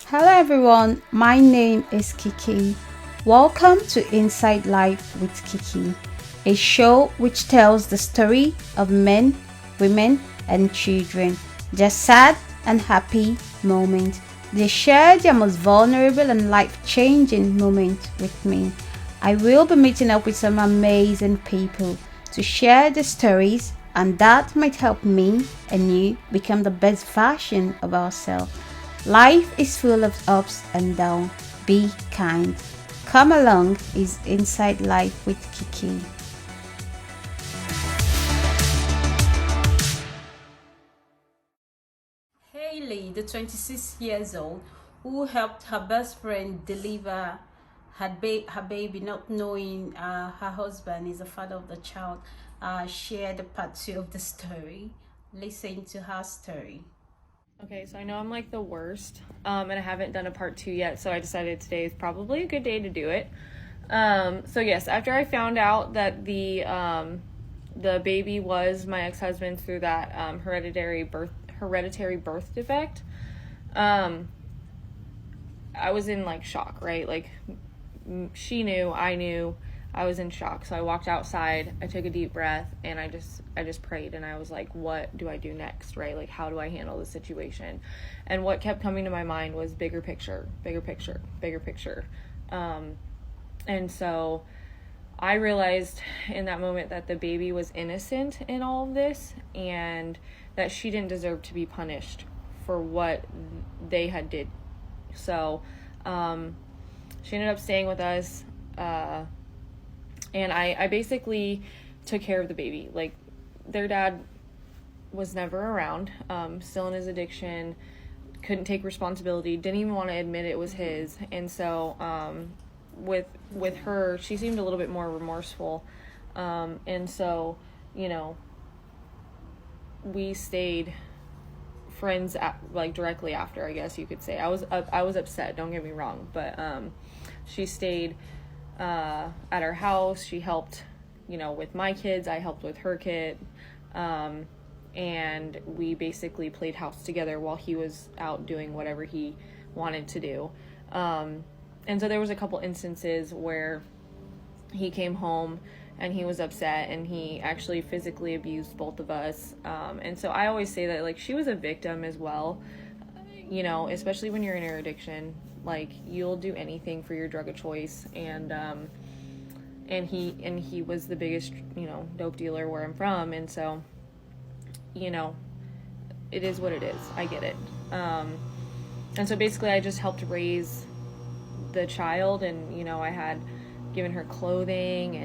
Hello everyone, my name is Kiki. Welcome to Inside Life with Kiki, a show which tells the story of men, women, and children, their sad and happy moments. They share their most vulnerable and life changing moments with me. I will be meeting up with some amazing people to share the stories, and that might help me and you become the best version of ourselves. Life is full of ups and downs. Be kind. Come along is Inside Life with Kiki. Hailey, the 26 years old, who helped her best friend deliver her baby, not knowing her husband is the father of the child, shared a part two of the story. Listen to her story. Okay, so I know I'm like the worst, and I haven't done a part two yet, so I decided today is probably a good day to do it. So yes, after I found out that the baby was my ex-husband through that hereditary birth defect, um, I was in like shock, right? Like she knew, I knew, I was in shock. So I walked outside, I took a deep breath, and I just prayed, and I was like, what do I do next, right? Like, how do I handle the situation? And what kept coming to my mind was bigger picture, bigger picture, bigger picture. Um, and so I realized in that moment that the baby was innocent in all of this, and that she didn't deserve to be punished for what they had did. So, she ended up staying with us, and I basically took care of the baby. Like, their dad was never around, still in his addiction, couldn't take responsibility, didn't even want to admit it was his. And so, with her, she seemed a little bit more remorseful, and so, you know, we stayed friends like directly after, I guess you could say. I was upset, don't get me wrong, but she stayed at our house. She helped, with my kids. I helped with her kid, and we basically played house together while he was out doing whatever he wanted to do. And so there was a couple instances where he came home and he was upset, and he actually physically abused both of us. And so I always say that, like, she was a victim as well, especially when you're in your addiction. Like, you'll do anything for your drug of choice. And he was the biggest, dope dealer where I'm from. And so, it is what it is. I get it. And so basically I just helped raise the child, and I had given her clothing,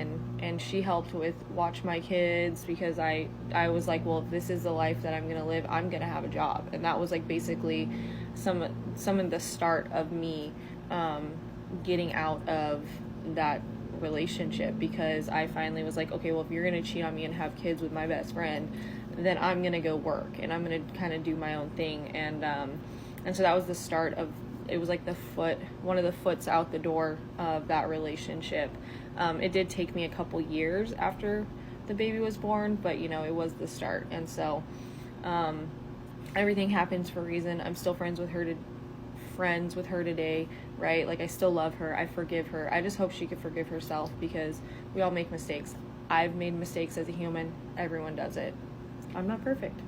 and she helped with watch my kids, because I was like, well, if this is the life that I'm gonna live, I'm gonna have a job. And that was like basically some of the start of me getting out of that relationship, because I finally was like, okay, well, if you're gonna cheat on me and have kids with my best friend, then I'm gonna go work, and I'm gonna kind of do my own thing. And so that was the start of, it was like one of the foots out the door of that relationship. It did take me a couple years after the baby was born, but it was the start. And so everything happens for a reason. I'm still friends with her today, right? Like, I still love her. I forgive her. I just hope she could forgive herself, because we all make mistakes. I've made mistakes as a human. Everyone does it. I'm not perfect.